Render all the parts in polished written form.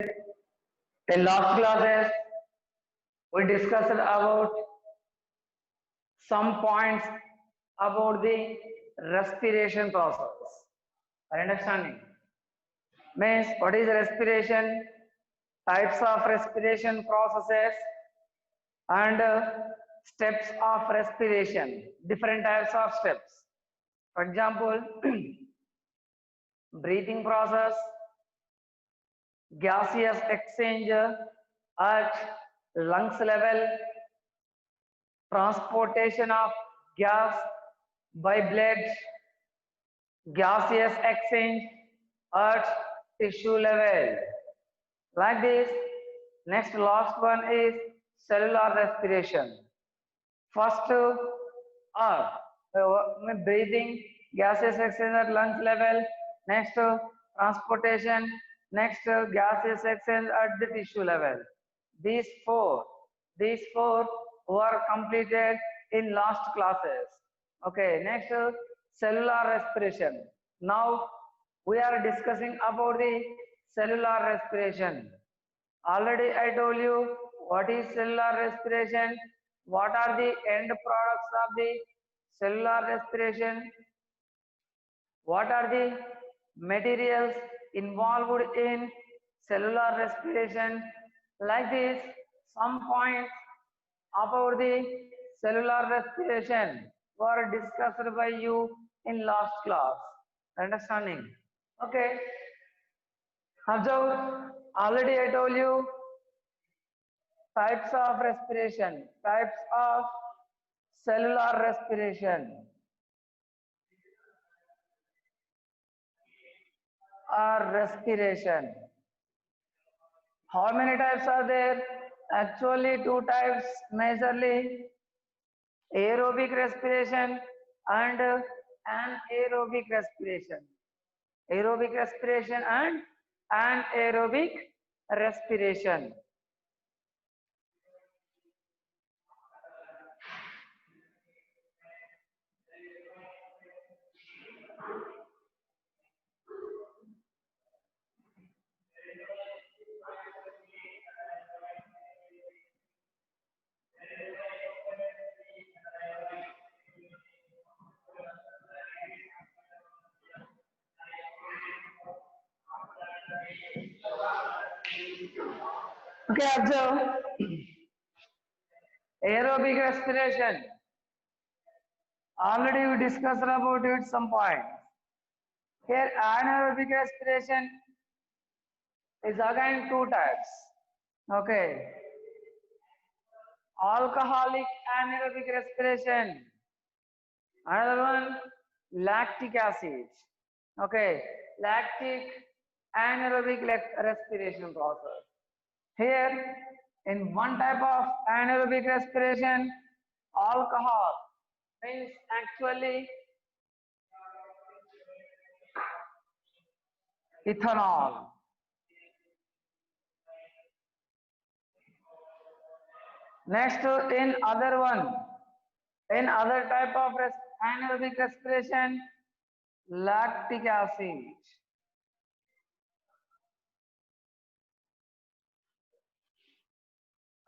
In last classes, we discussed about some points about the respiration process. Are you understanding? Means what is respiration, types of respiration processes, and steps of respiration, different types of steps. For example, breathing process, gaseous exchange at lungs level, transportation of gas by blood, gaseous exchange at tissue level. Like this. Next, last one is cellular respiration. First, breathing, gaseous exchange at lungs level. Next, transportation. Next, gaseous exchange at the tissue level. These four were completed in last classes. Okay, next, cellular respiration. Now we are discussing about the cellular respiration. Already I told you what is cellular respiration, what are the end products of the cellular respiration, what are the materials involved in cellular respiration. Like this, some points about the cellular respiration were discussed by you in last class. Understanding? Okay. Observe, already I told you types of respiration, types of cellular respiration or respiration. How many types are there? Actually, two types majorly: aerobic respiration and anaerobic respiration. Aerobic respiration and anaerobic respiration. Okay, observe. Aerobic respiration. Already we discussed about it some point. Here anaerobic respiration is again two types. Okay. Alcoholic anaerobic respiration. Another one, lactic acid. Okay. Lactic anaerobic respiration process. Here, in one type of anaerobic respiration, alcohol means actually ethanol. Next, in other one, in other type of anaerobic respiration, lactic acid.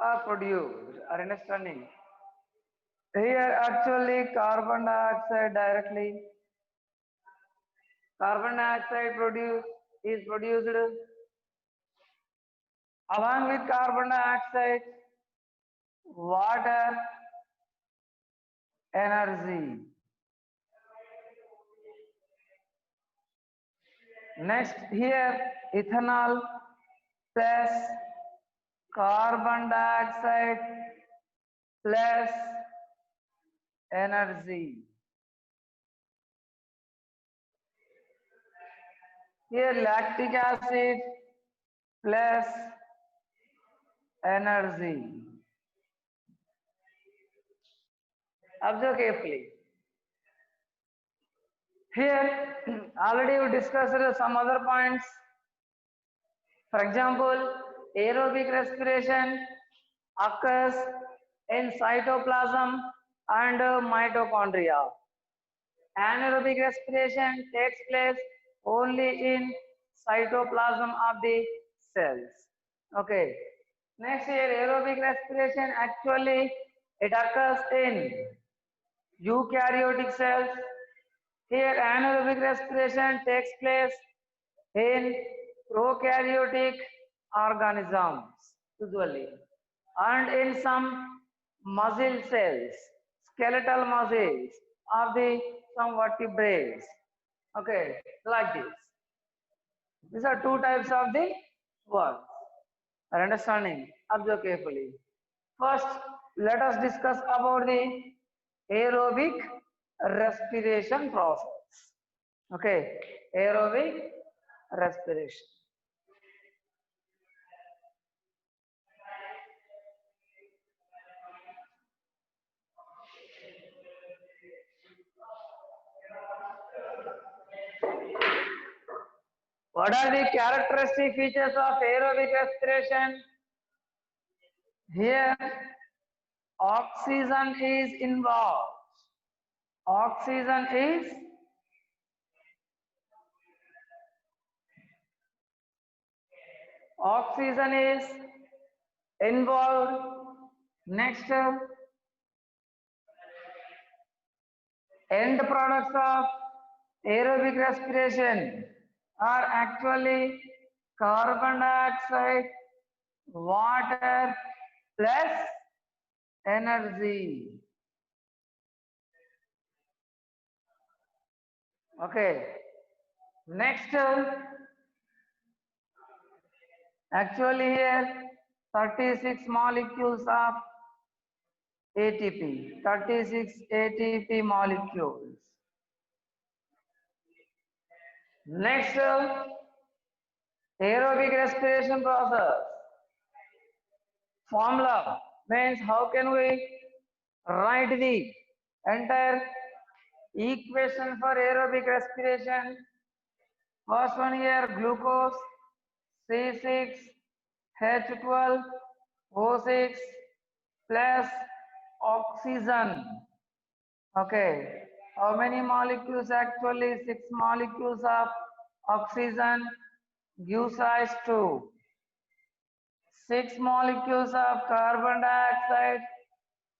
Are produced. Are understanding? Here actually carbon dioxide directly. Carbon dioxide is produced along with carbon dioxide, water, energy. Next here ethanol plus carbon dioxide plus energy. Here lactic acid plus energy. Observe carefully. Here already we discussed some other points. For example, aerobic respiration occurs in cytoplasm and mitochondria. Anaerobic respiration takes place only in cytoplasm of the cells. Okay. Next here, aerobic respiration actually it occurs in eukaryotic cells. Here, anaerobic respiration takes place in prokaryotic organisms usually, and in some muscle cells, skeletal muscles of the some vertebrates. Okay, like this. These are two types of the words. Are understanding? Observe carefully. First, let us discuss about the aerobic respiration process. Okay, aerobic respiration. What are the characteristic features of aerobic respiration? Here, oxygen is involved. Oxygen is oxygen is involved. Next, end products of aerobic respiration are actually carbon dioxide, water plus energy. Okay. Next, actually here 36 molecules of ATP, 36 ATP molecules. Next, aerobic respiration process. Formula means how can we write the entire equation for aerobic respiration? First one here, glucose C6H12O6 plus oxygen. Okay, how many molecules? Actually 6 molecules of oxygen gives rise to 6 molecules of carbon dioxide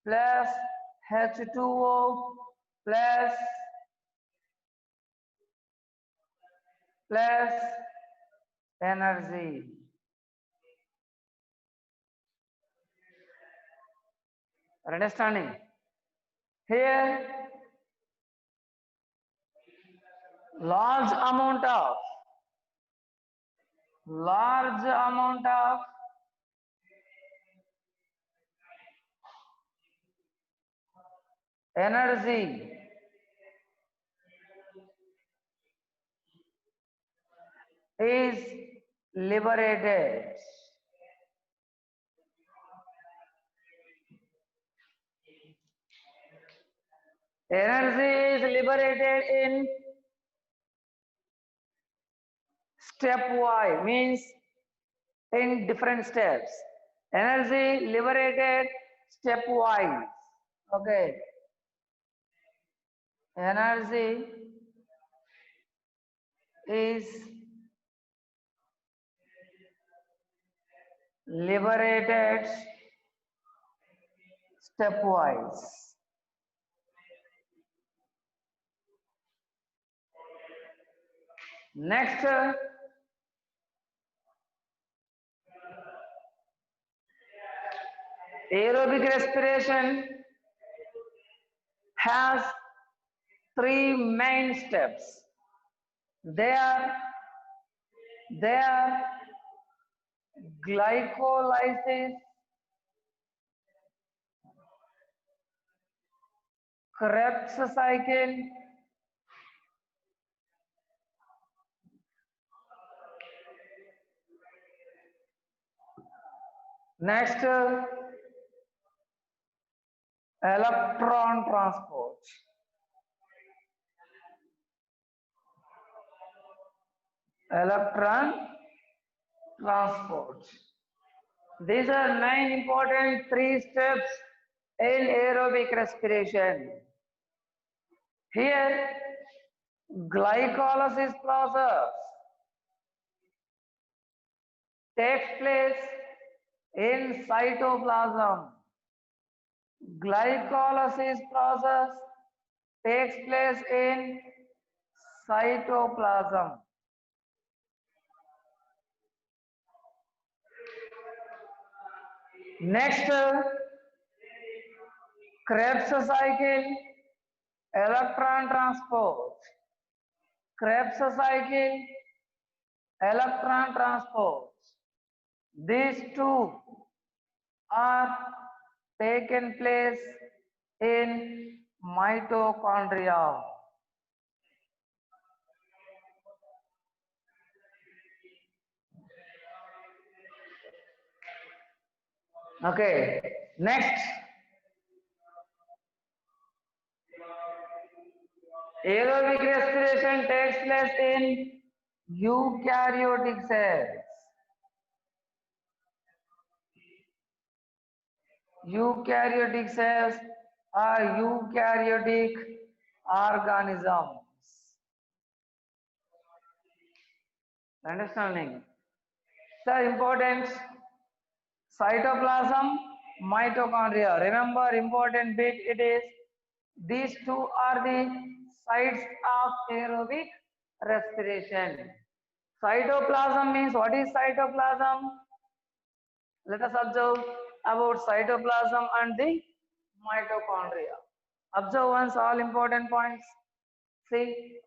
plus H2O plus energy. Understanding? Here, large amount of energy is liberated. Energy is liberated in step Y, means in different steps. Energy liberated stepwise. Okay. Energy is liberated stepwise. Next, aerobic respiration has 3 main steps. They are glycolysis, Krebs cycle, next electron transport. Electron transport. These are 9 important 3 steps in aerobic respiration. Here, glycolysis process takes place in cytoplasm. Glycolysis process takes place in cytoplasm. Next, Krebs cycle, electron transport. Krebs cycle, electron transport. These two are taken place in mitochondria. Okay, next. Aerobic respiration takes place in eukaryotic cells. Eukaryotic cells are eukaryotic organisms. Understanding? So important cytoplasm, mitochondria. Remember, important bit it is these two are the sites of aerobic respiration. Cytoplasm means what is cytoplasm? Let us observe about cytoplasm and the mitochondria. Observe once all important points. See,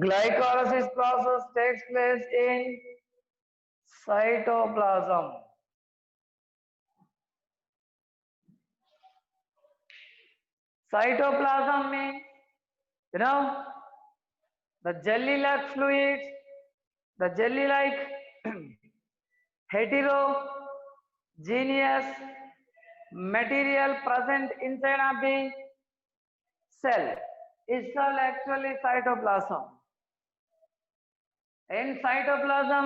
glycolysis process takes place in cytoplasm. Cytoplasm means, you know, the jelly-like fluids, the jelly-like heterogeneous material present inside of the cell is called actually cytoplasm. In cytoplasm,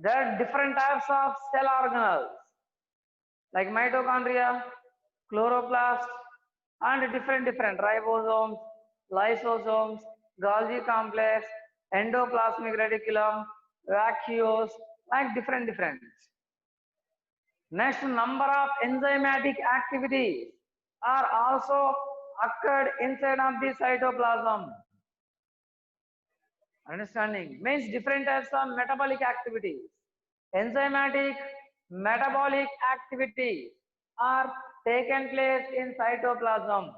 there are different types of cell organelles like mitochondria, chloroplast, and different ribosomes, lysosomes, Golgi complex, endoplasmic reticulum, vacuoles, like different. Next, number of enzymatic activities are also occurred inside of the cytoplasm. Understanding means different types of metabolic activities. Enzymatic, metabolic activities are taken place in cytoplasm.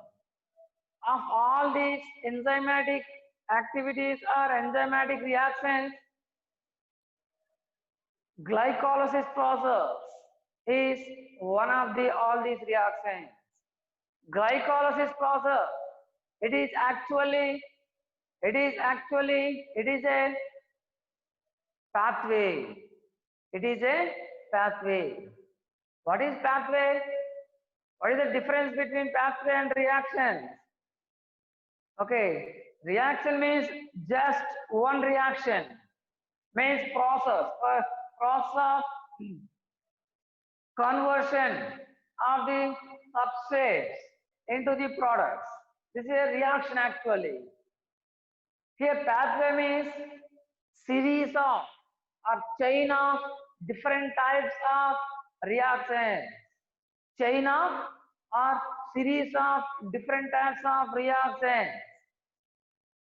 Of all these enzymatic activities or enzymatic reactions, glycolysis process is one of the all these reactions. Glycolysis process, it is a pathway. It is a pathway. What is pathway? What is the difference between pathway and reaction? Okay, reaction means just one reaction, means process of conversion of the substrates into the products. This is a reaction actually. Here pathway means series of or chain of different types of reactions. Chain of or series of different types of reactions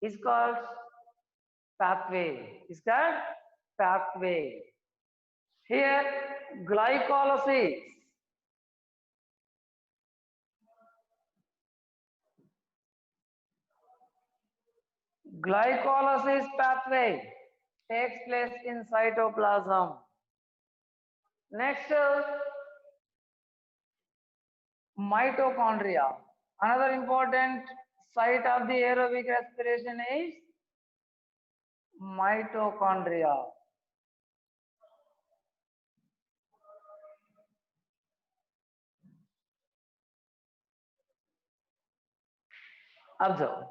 is called pathway. Is called pathway. Here glycolysis. Glycolysis pathway takes place in cytoplasm. Next, mitochondria. Another important site of the aerobic respiration is mitochondria. Observe.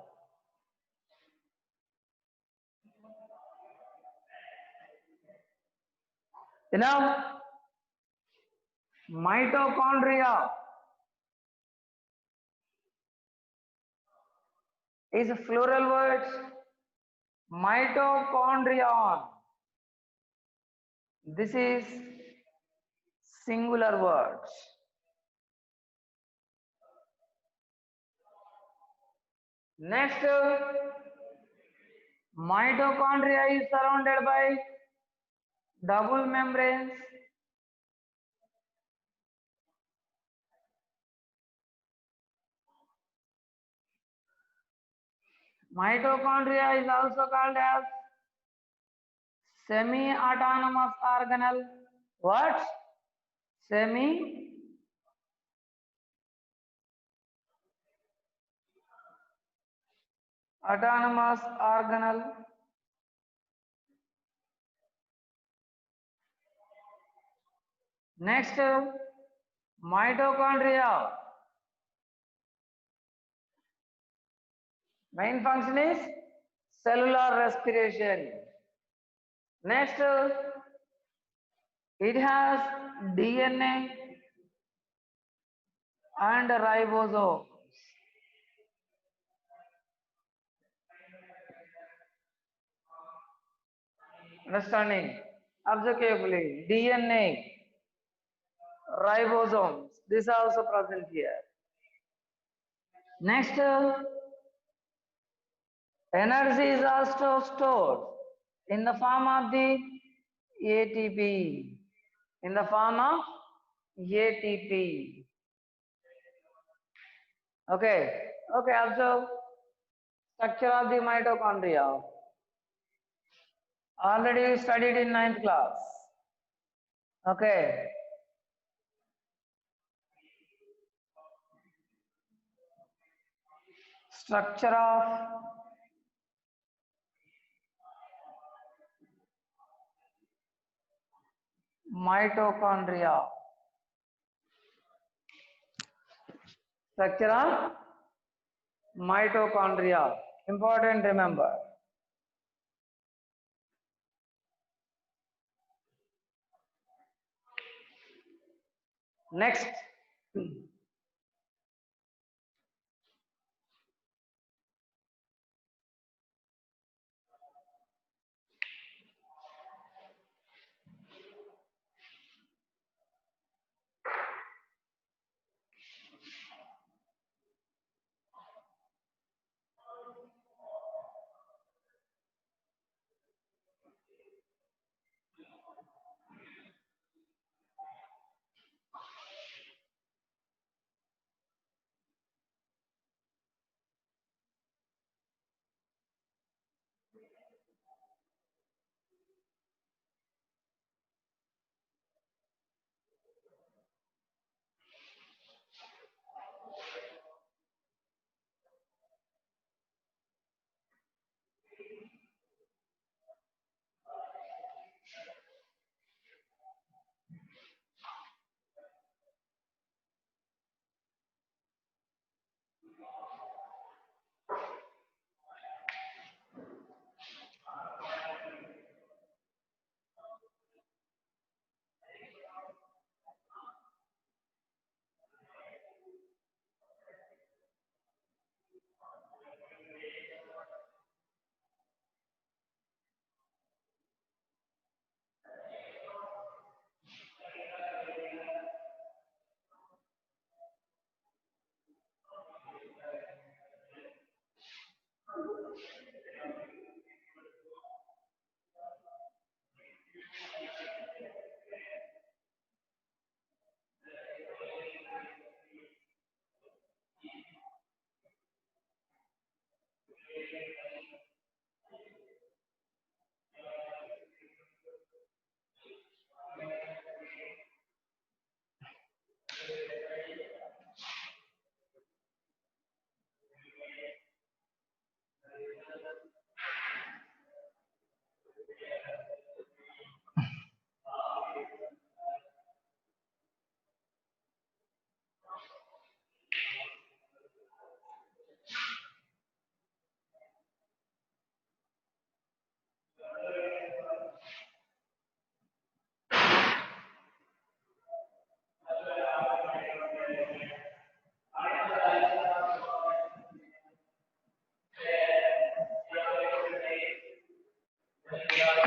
Now, mitochondria is a plural word. Mitochondrion. This is singular word. Next, mitochondria is surrounded by double membranes. Mitochondria is also called as semi-autonomous organelle. What? Semi-autonomous organelle. Next, mitochondria. Main function is cellular respiration. Next, it has DNA and ribosomes. Understanding? Observe carefully. DNA, ribosomes. This is also present here. Next, energy is also stored in the form of the ATP. In the form of ATP. Okay. Okay, observe structure of the mitochondria. Already studied in 9th class. Okay. Structure of mitochondria. Structure of mitochondria. Important, remember. Next.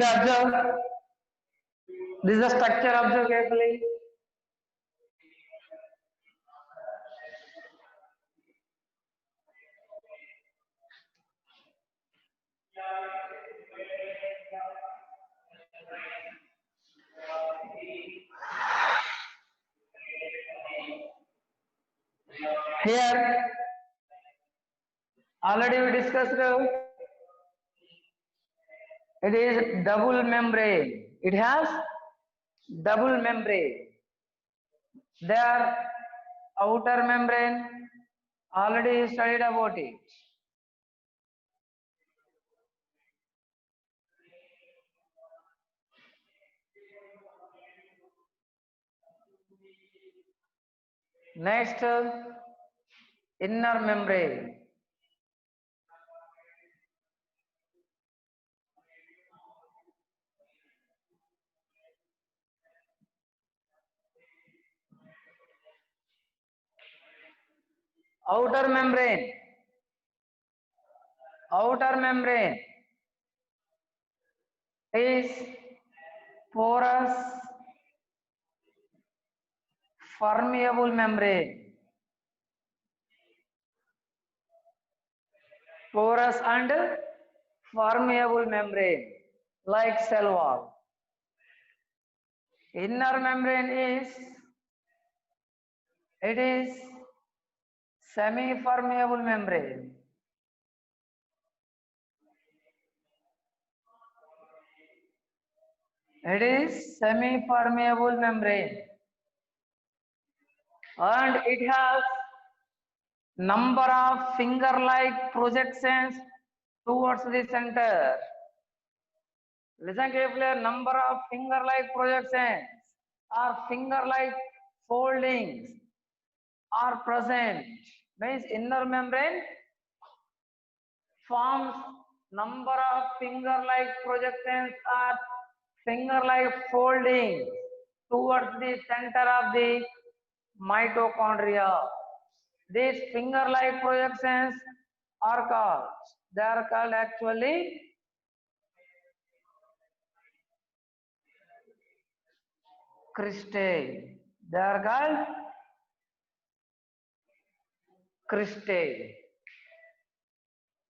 observe. This is the structure. Observe carefully. Here, already we discussed it is double membrane. It has double membrane. There, outer membrane, already studied about it. Next, inner membrane. Outer membrane. Outer membrane is porous permeable membrane. Porous and permeable membrane like cell wall. Inner membrane is semi-permeable membrane. It is semi-permeable membrane and it has number of finger-like projections towards the center. Listen carefully, number of finger-like projections or finger-like foldings are present. Means inner membrane forms number of finger-like projections or finger-like foldings towards the center of the mitochondria. These finger-like projections are called, they are called actually cristae. They are called cristae.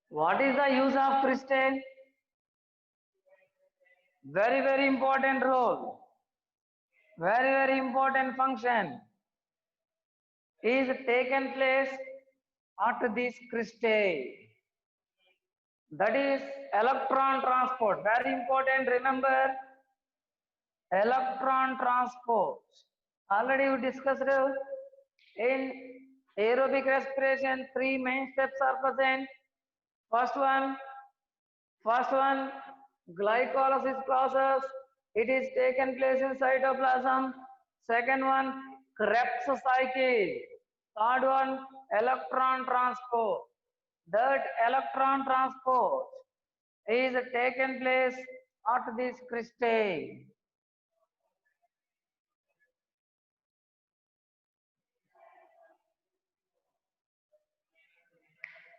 What is the use of cristae? Very, very important role. Very, very important function is taken place at this cristae. That is electron transport. Very important. Remember, electron transport. Already we discussed in aerobic respiration. Three main steps are present. First one, glycolysis process. It is taken place in cytoplasm. Second one, Krebs cycle. Third one, electron transport. That electron transport is taken place at this cristae.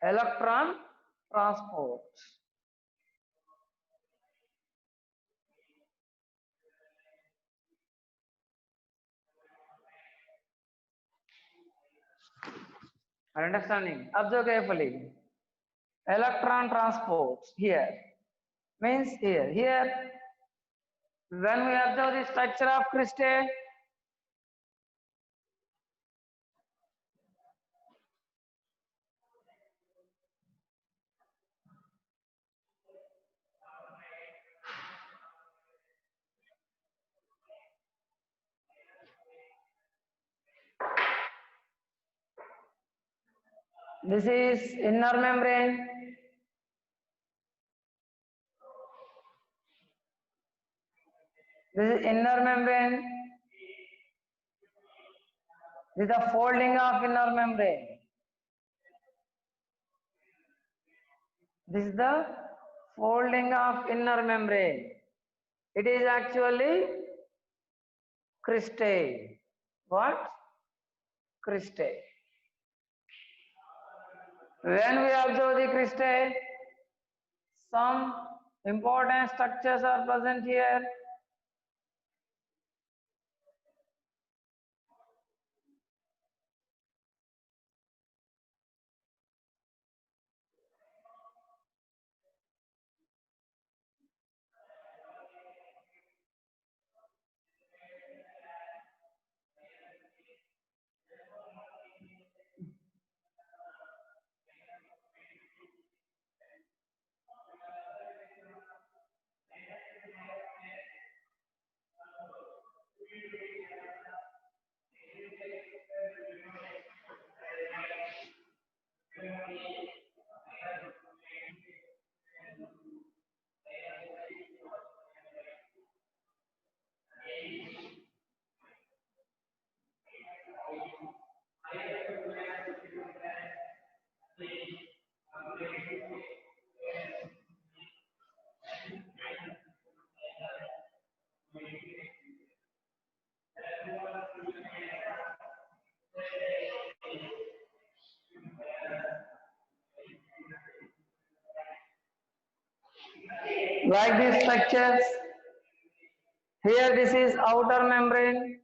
Electron transport. Are understanding? Observe carefully. Electron transport here means here when we observe the structure of cristae, this is inner membrane. This is inner membrane. This is the folding of inner membrane. This is the folding of inner membrane. It is actually cristae. What? Cristae. When we observe the cristae, some Important structures are present here. Like these structures, here this is outer membrane.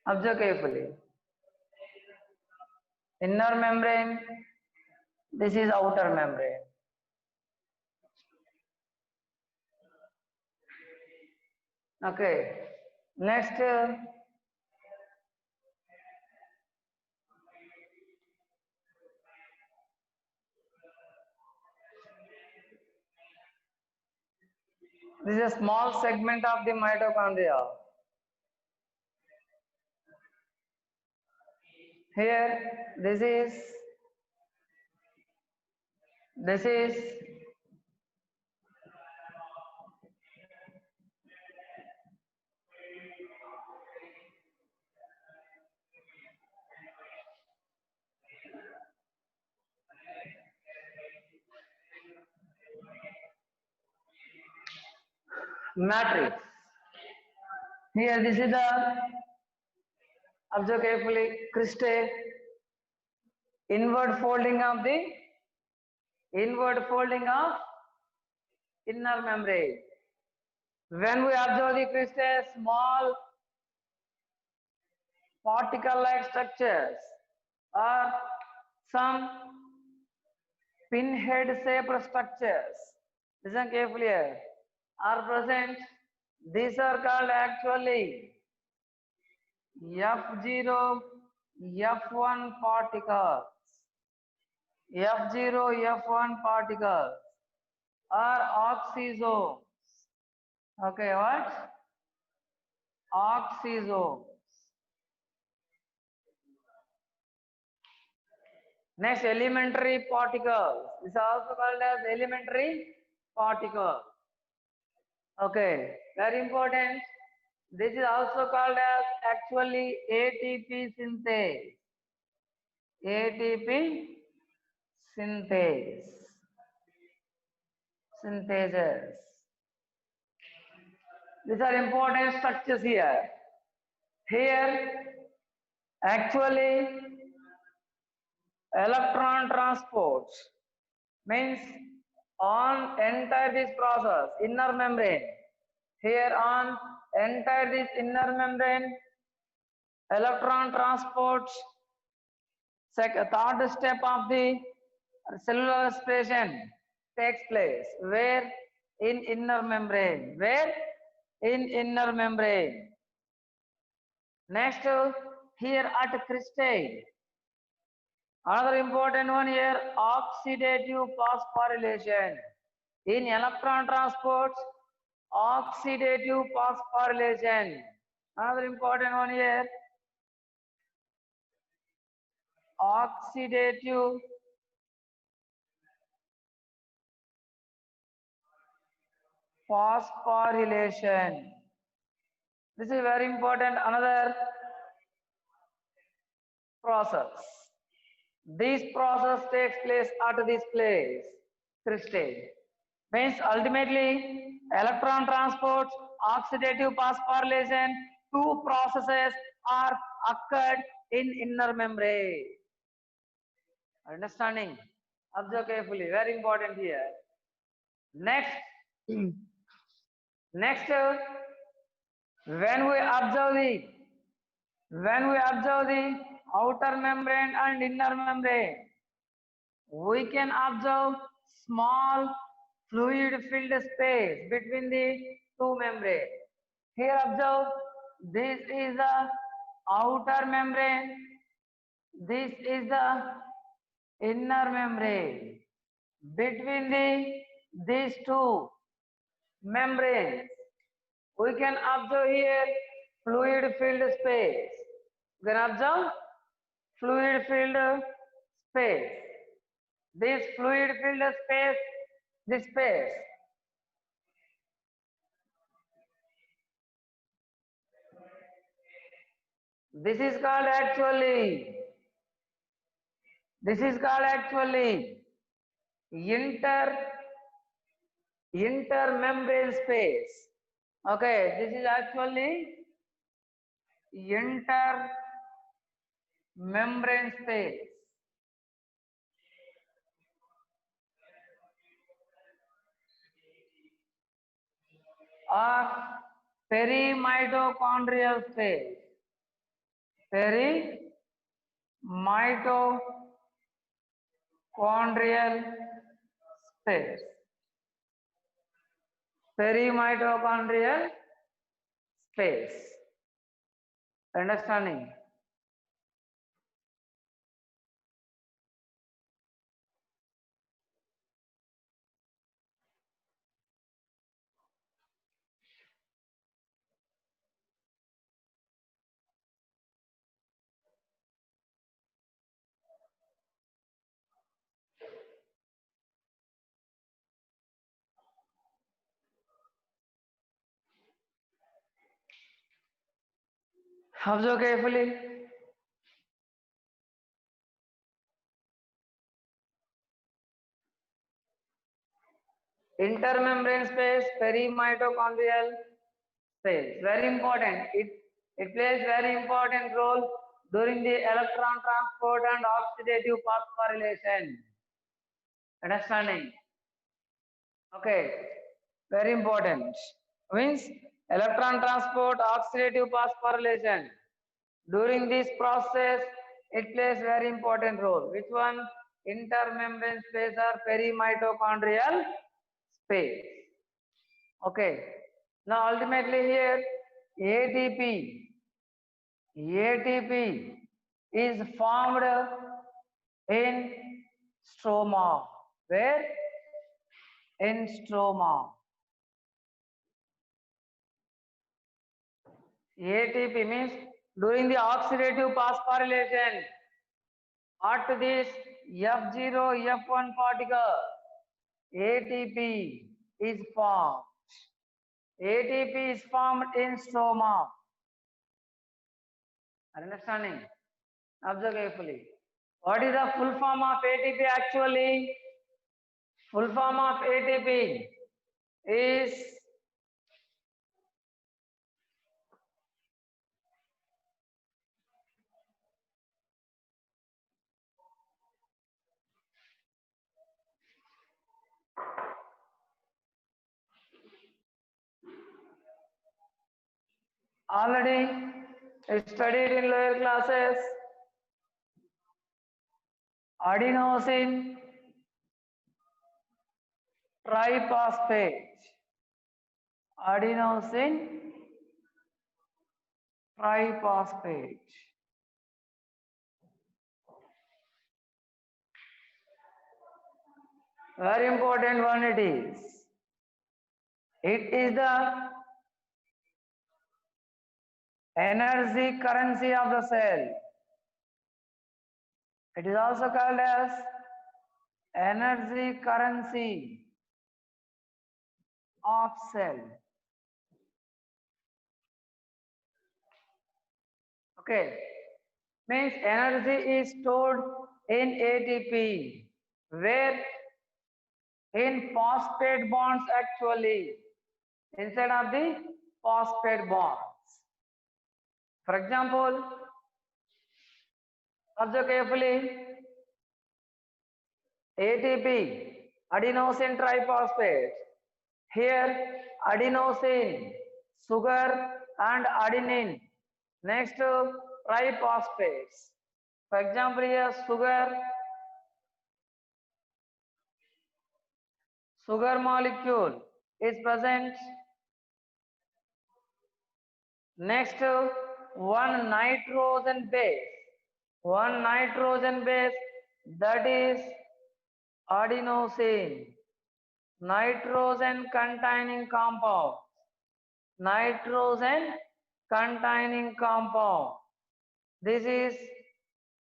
Observe carefully. Inner membrane, this is outer membrane. Okay, next this is a small segment of the mitochondria. Here, this is matrix. Here, this is the, observe carefully, cristae, inward folding of inner membrane. When we observe the cristae, small particle-like structures or some pinhead-shaped structures, listen carefully here, are present. These are called actually F0, F1 particles. F0, F1 particles are oxysomes. Okay, what? Oxysomes. Next, elementary particles. This is also called as elementary particles. Okay, very important. This is also called as actually ATP synthase. ATP synthase. Syntheses. These are important structures here. Here, actually, electron transport means on entire this process, inner membrane. Here on entire this inner membrane, electron transport, third step of the cellular respiration takes place. Where? In inner membrane. Where? In inner membrane. Next, here at cristae. Another important one here, oxidative phosphorylation. In electron transport, oxidative phosphorylation. Another important one here, oxidative phosphorylation. This is very important. Another process. This process takes place at this place, cristae. Means ultimately electron transport, oxidative phosphorylation, two processes are occurred in inner membrane. Understanding? Observe carefully. Very important here. Next, next, when we observe the outer membrane and inner membrane, we can observe small fluid filled space between the two membranes. Here observe, this is the outer membrane, this is the inner membrane. Between these two membranes, we can observe here fluid filled space. You can observe fluid filled space. This fluid filled space, this space, this is called actually, inter intermembrane space. Okay, this is actually intermembrane space. Or perimitochondrial space. Perimitochondrial space. Perimitochondrial space. Understanding? Observe carefully. Intermembrane space, perimitochondrial space. Very important. It plays very important role during the electron transport and oxidative phosphorylation. Understanding? Okay. Very important. Means electron transport, oxidative phosphorylation. During this process, it plays very important role. Which one? Intermembrane space or perimitochondrial space. Okay. Now ultimately here ATP is formed in stroma. Where? In stroma. ATP means during the oxidative phosphorylation at this F0, F1 particle, ATP is formed. ATP is formed in stroma. Understanding? Observe carefully. What is the full form of ATP actually? Full form of ATP is already studied in lower classes. Adenosine triphosphate. Adenosine triphosphate. Very important one it is. It is the energy currency of the cell. It is also called as energy currency of cell. Okay, means energy is stored in ATP, where in phosphate bonds actually, inside of the phosphate bonds. For example, observe carefully, ATP, adenosine triphosphate. Here, adenosine, sugar and adenine. Next, triphosphates. For example, here sugar molecule is present. Next, one nitrogen base, that is adenosine. Nitrogen containing compound. This is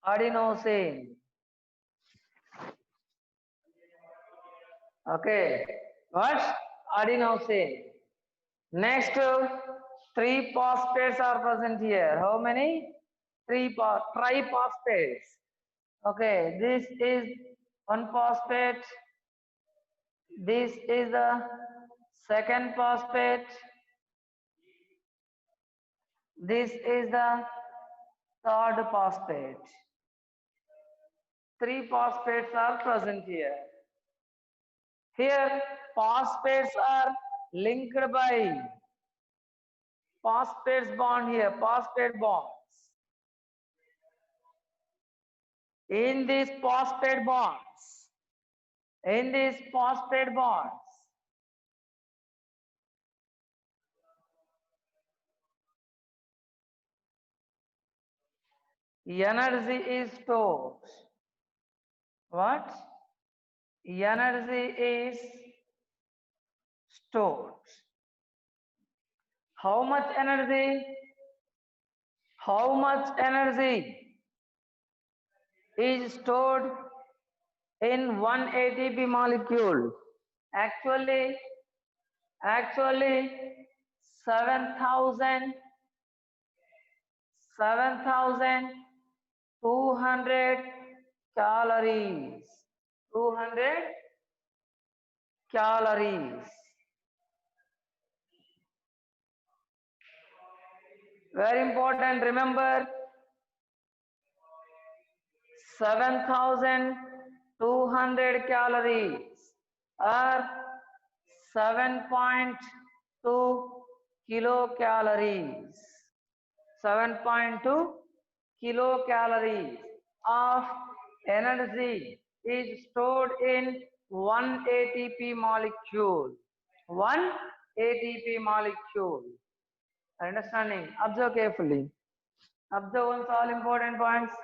adenosine. Okay, what's adenosine? Next, three phosphates are present here. How many? Triphosphates. Okay, this is one phosphate. This is the second phosphate. This is the third phosphate. Three phosphates are present here. Here, phosphates are linked by phosphate bonds. In these phosphate bonds, energy is stored. What? Energy is stored. How much energy? Is stored in one ATP molecule? Actually 7,200 calories. 200 calories. Very important, remember 7,200 calories or 7.2 kilocalories. 7.2 kilocalories of energy is stored in one ATP molecule. One ATP molecule. Understanding? Observe carefully. Observe once all important points.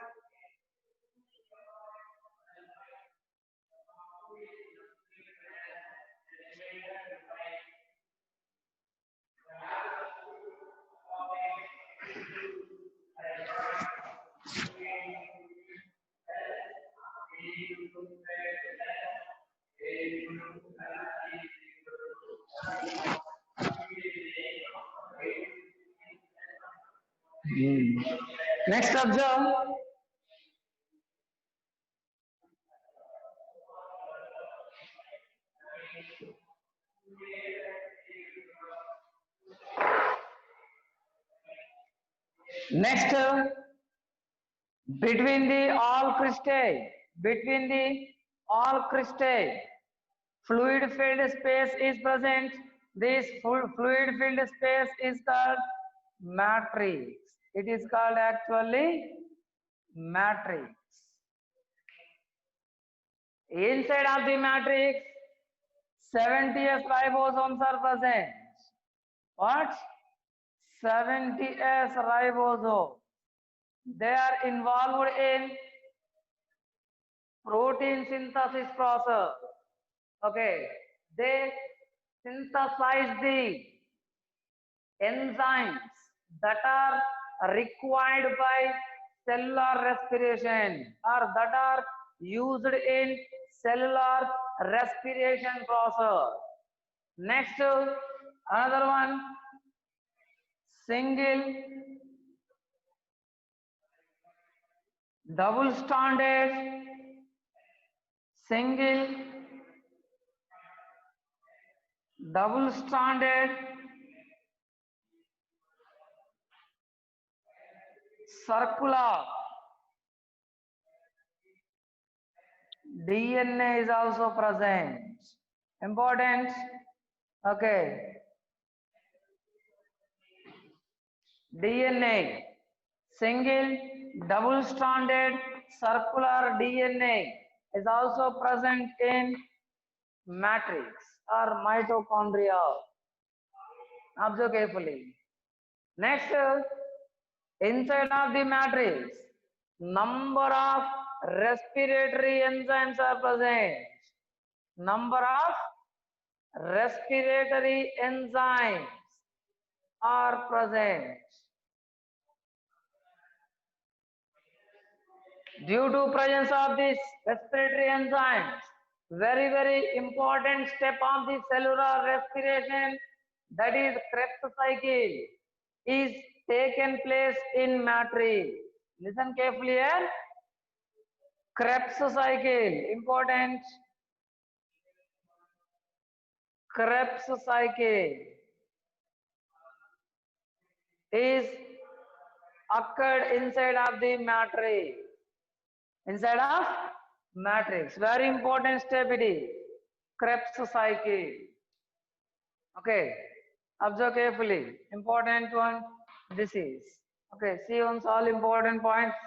Next, observe. Next, between the all cristae, fluid filled space is present. This fluid filled space is called matrix. It is called actually matrix. Inside of the matrix, 70S ribosomes are present. What? 70S ribosomes. They are involved in protein synthesis process. Okay, they synthesize the enzymes that are required by cellular respiration or that are used in cellular respiration process. Next, another one, single double stranded DNA is also present. Important. Okay. DNA, single, double-stranded, circular DNA is also present in matrix or mitochondria. Observe carefully. Next, inside of the matrix, number of respiratory enzymes are present. Number of respiratory enzymes are present. Due to presence of this respiratory enzymes, very important step of the cellular respiration, that is Krebs cycle, is taken place in matrix. Listen carefully here. Krebs cycle, important. Krebs cycle is occurred inside of the matrix. Inside of matrix. Very important step it is. Krebs cycle. Okay. Observe carefully. Important one. This is. Okay. See on all important points.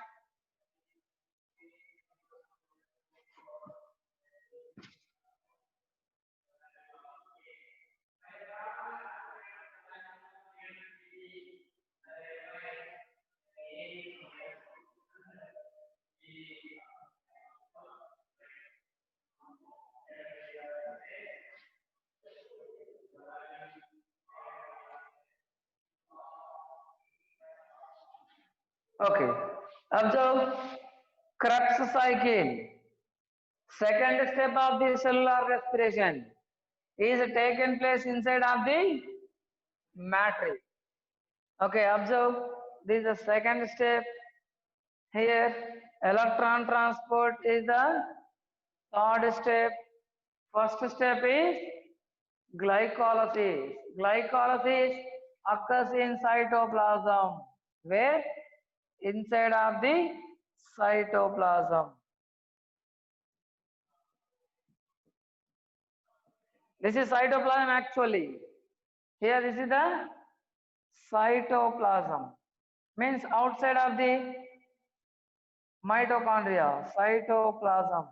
Okay. Observe Krebs cycle. Second step of the cellular respiration is taken place inside of the matrix. Okay, observe this is the second step. Here, electron transport is the third step. First step is glycolysis. Glycolysis occurs in cytoplasm. Where? Inside of the cytoplasm. This is cytoplasm actually. Here this is the cytoplasm. Means outside of the mitochondria, cytoplasm.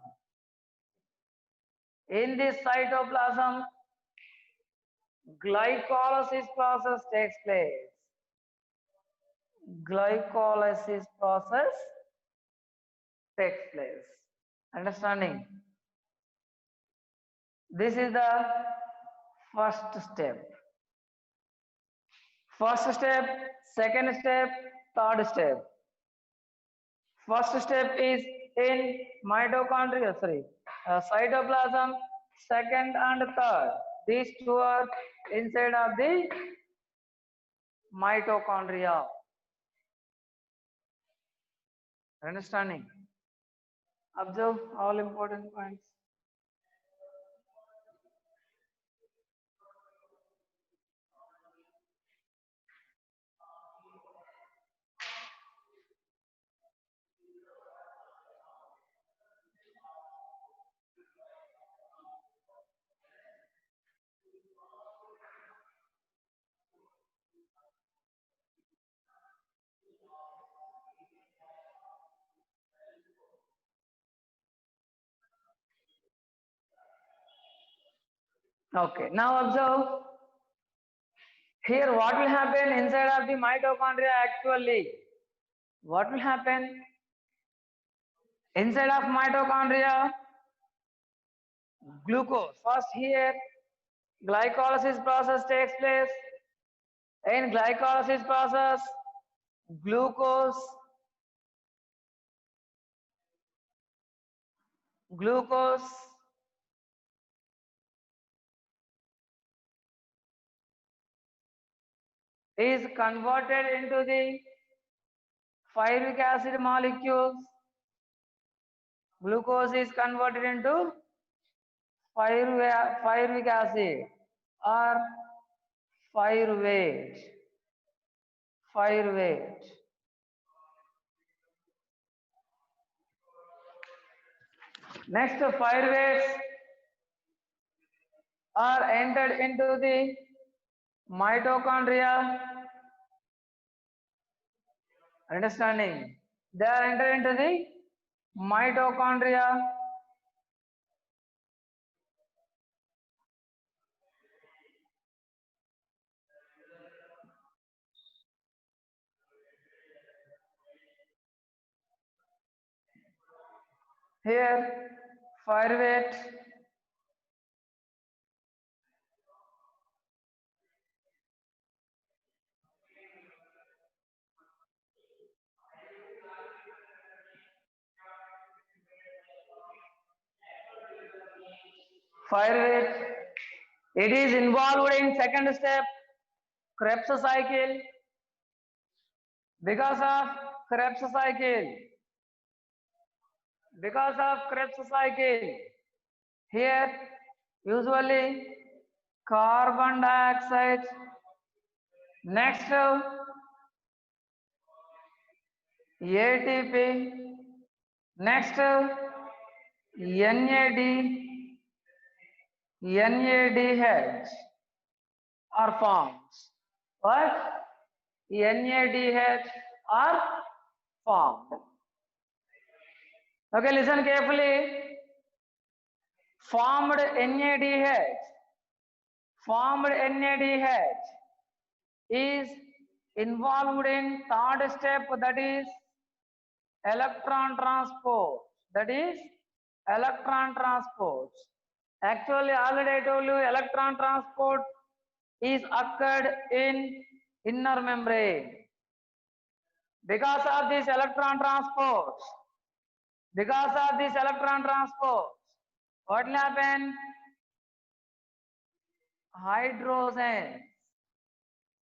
In this cytoplasm, glycolysis process takes place. Glycolysis process takes place. Understanding? This is the first step. First step, second step, third step. First step is in mitochondria, cytoplasm. Second and third, these two are inside of the mitochondria. Understanding? Observe all important points. Okay, now observe here what will happen inside of the mitochondria actually. What will happen inside of mitochondria? Glucose. First here glycolysis process takes place. In glycolysis process, glucose is converted into the pyruvic acid molecules. Glucose is converted into pyruvic acid or pyruvate. Next, pyruvates are entered into the mitochondria. Understanding? They are entered into the mitochondria. Here, pyruvate pyruvate. It is involved in second step Krebs cycle. Because of Krebs cycle, here usually carbon dioxide, next ATP, next NADH are formed. What? NADH are formed. Okay, listen carefully. Formed NADH is involved in third step, that is electron transport. Actually, already I told you electron transport is occurred in inner membrane. Because of this electron transport, what will happen? Hydrogens.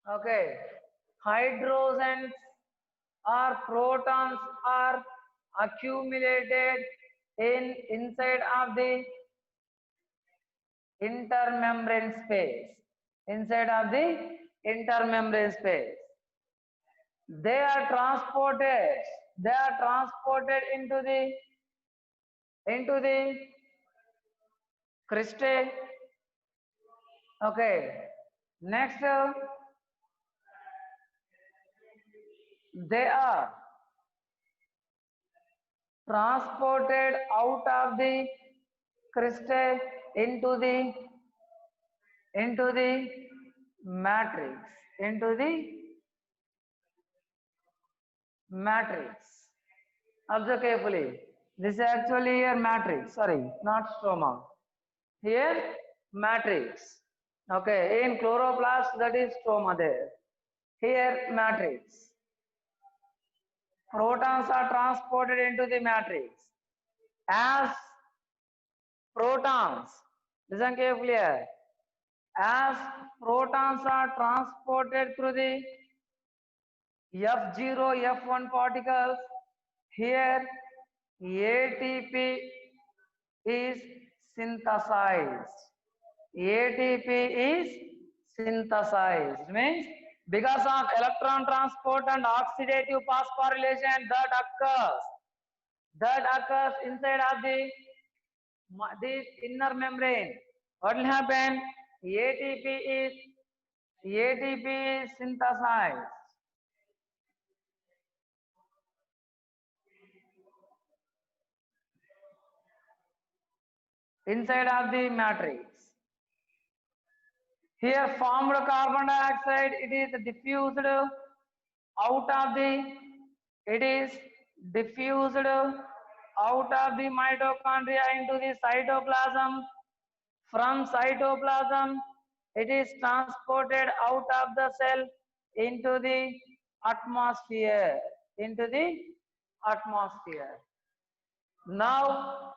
Okay, hydrogens or protons are accumulated inside of the intermembrane space. They are transported into the cristae. Okay, next they are transported out of the cristae into the matrix. Observe carefully. This is actually here matrix. Sorry, not stroma. Here matrix. Okay, in chloroplast that is stroma there. Here matrix. Protons are transported into the matrix. As protons, listen carefully here. As protons are transported through the F0, F1 particles, here ATP is synthesized. Means because of electron transport and oxidative phosphorylation that occurs inside of this inner membrane. What will happen? ATP is synthesized. Inside of the matrix. Here formed carbon dioxide, it is diffused out of the mitochondria into the cytoplasm. From cytoplasm, it is transported out of the cell into the atmosphere. Now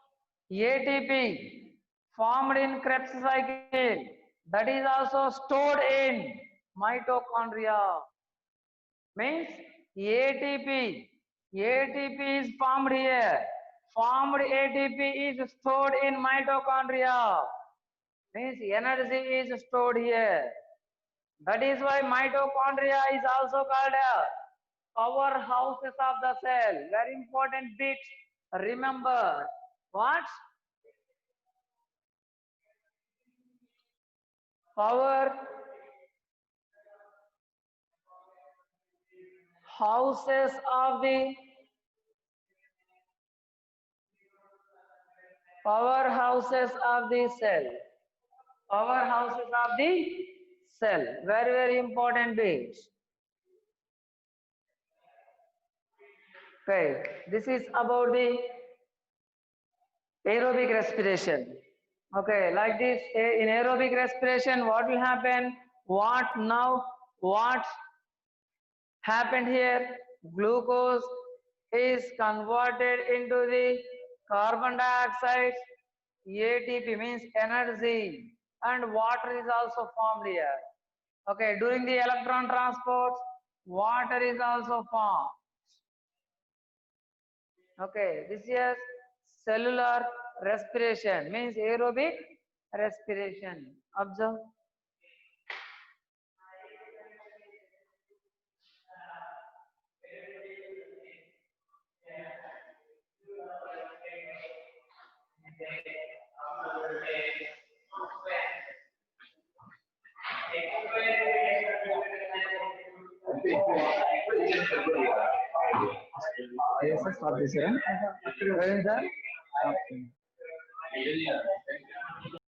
ATP formed in Krebs cycle, that is also stored in mitochondria. Means ATP is formed here. Formed ATP is stored in mitochondria. Means energy is stored here. That is why mitochondria is also called a powerhouses of the cell. Very important bit. Remember what? powerhouses of the cell. Powerhouses of the cell. Very, very important bit. Okay, this is about the aerobic respiration. Okay, like this, in aerobic respiration, what will happen? What happened here? Glucose is converted into the carbon dioxide. ATP means energy, and water is also formed here. Okay, during the electron transport, water is also formed. Okay, this is cellular respiration, means aerobic respiration. Observe. ISS start చేశారా?